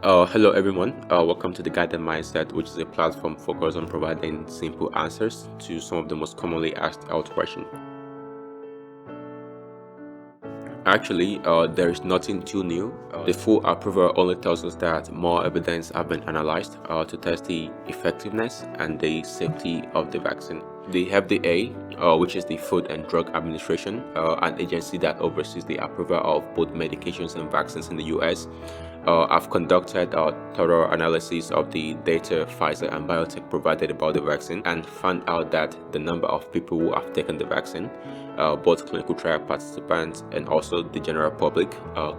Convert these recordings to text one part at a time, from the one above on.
Hello everyone. Welcome to the Guided Mindset, which is a platform focused on providing simple answers to some of the most commonly asked health questions. Actually, there is nothing too new. The full approval only tells us that more evidence have been analyzed to test the effectiveness and the safety of the vaccine. The FDA, which is the Food and Drug Administration, an agency that oversees the approval of both medications and vaccines in the US, have conducted a thorough analysis of the data Pfizer and Biontech provided about the vaccine and found out that the number of people who have taken the vaccine, both clinical trial participants and also the general public,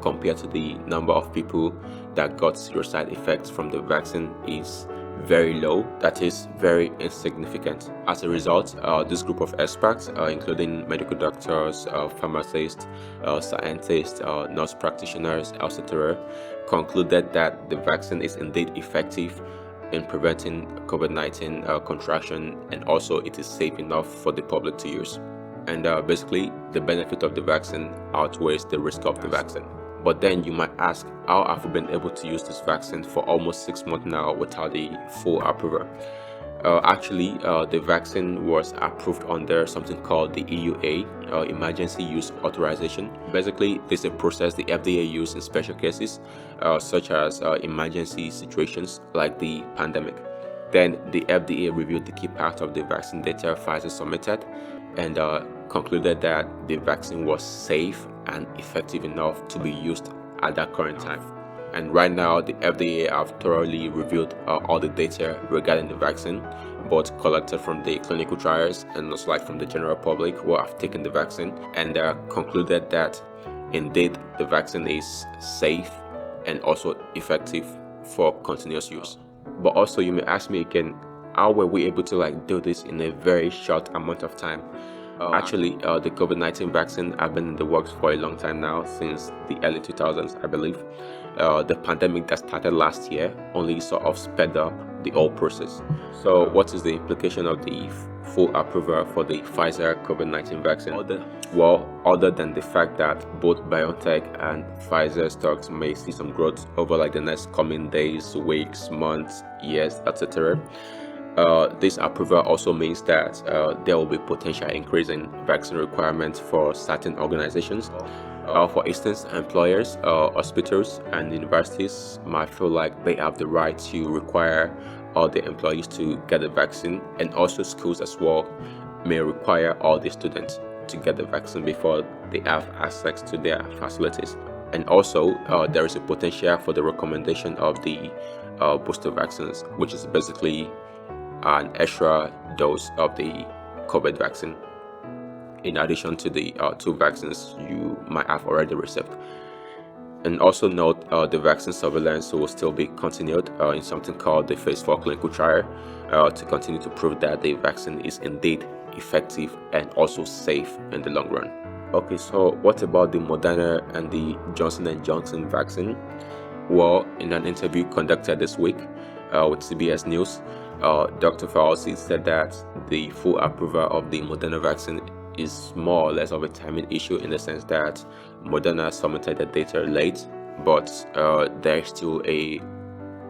compared to the number of people that got serious side effects from the vaccine, is very low. That is very insignificant. As a result, this group of experts, including medical doctors, pharmacists, scientists, nurse practitioners, etc., concluded that the vaccine is indeed effective in preventing COVID-19 contraction, and also it is safe enough for the public to use. And basically, the benefit of the vaccine outweighs the risk of the vaccine. But then you might ask, how have we been able to use this vaccine for almost 6 months now without the full approval? Actually, the vaccine was approved under something called the EUA, Emergency Use Authorization. Basically, this is a process the FDA uses in special cases, such as emergency situations like the pandemic. Then the FDA reviewed the key part of the vaccine data Pfizer submitted and concluded that the vaccine was safe and effective enough to be used at that current time. And right now, the FDA have thoroughly reviewed all the data regarding the vaccine, both collected from the clinical trials and also like from the general public who have taken the vaccine, and concluded that indeed the vaccine is safe and also effective for continuous use. But also, you may ask me again, how were we able to do this in a very short amount of time? Actually, the COVID-19 vaccine have been in the works for a long time now, since the early 2000s, I believe. The pandemic that started last year only sort of sped up the whole process. So what is the implication of the full approval for the Pfizer COVID-19 vaccine? Well, other than the fact that both Biontech and Pfizer stocks may see some growth over the next coming days, weeks, months, years, etc. This approval also means that there will be potential increase in vaccine requirements for certain organizations. For instance, employers, hospitals, and universities might feel like they have the right to require all their employees to get the vaccine, and also schools as well may require all the students to get the vaccine before they have access to their facilities. And also, there is a potential for the recommendation of the booster vaccines, which is basically an extra dose of the COVID vaccine, in addition to the 2 vaccines you might have already received. And also note, the vaccine surveillance will still be continued in something called the Phase 4 clinical trial to continue to prove that the vaccine is indeed effective and also safe in the long run. Okay, so what about the Moderna and the Johnson Johnson vaccine? Well, in an interview conducted this week with CBS News, Dr. Fauci said that the full approval of the Moderna vaccine is more or less of a timing issue, in the sense that Moderna submitted the data late, but there is still a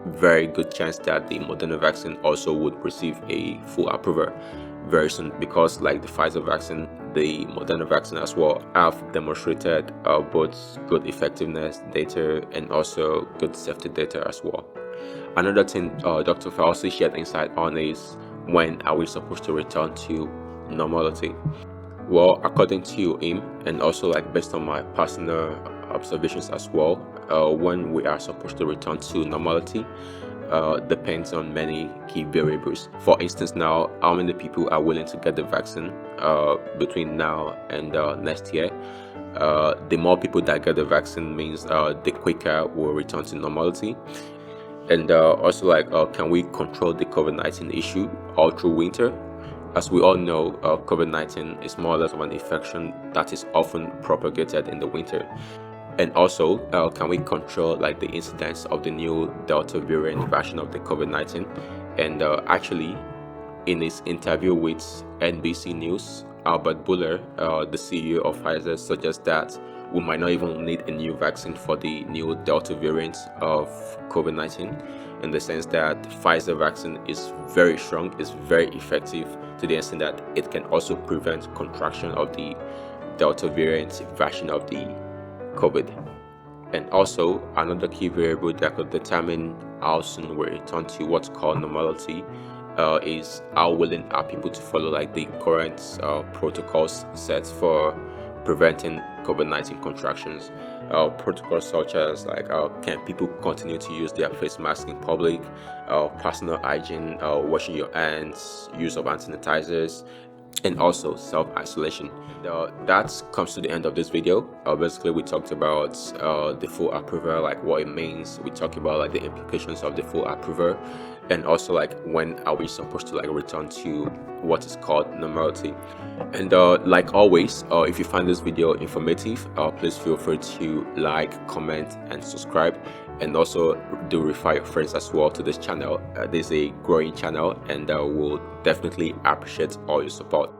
very good chance that the Moderna vaccine also would receive a full approval very soon, because like the Pfizer vaccine, the Moderna vaccine as well have demonstrated both good effectiveness data and also good safety data as well. Another thing Dr. Fauci shared insight on is, when are we supposed to return to normality? Well, according to him, and also based on my personal observations as well, when we are supposed to return to normality depends on many key variables. For instance, now, how many people are willing to get the vaccine between now and next year? The more people that get the vaccine means the quicker we'll return to normality. And also, can we control the COVID-19 issue all through winter? As we all know, COVID-19 is more or less of an infection that is often propagated in the winter. And also, can we control the incidence of the new Delta variant version of the COVID-19? And actually, in his interview with NBC News, Albert Bourla, the CEO of Pfizer, suggests that we might not even need a new vaccine for the new Delta variant of COVID-19, in the sense that Pfizer vaccine is very strong, is very effective to the extent that it can also prevent contraction of the Delta variant version of the COVID. And also, another key variable that could determine how soon we return to what's called normality is how willing are people to follow like the current protocols set for preventing COVID-19 contractions. Protocols such as like can people continue to use their face mask in public, personal hygiene, washing your hands, use of hand sanitizers, and also self-isolation. That comes to the end of this video. Basically, we talked about the full approval, like what it means. We talked about like the implications of the full approval, and also like when are we supposed to like return to what is called normality. And like always, if you find this video informative, please feel free to like, comment, and subscribe, and also do refer your friends as well to this channel. This is a growing channel, and we'll definitely appreciate all your support.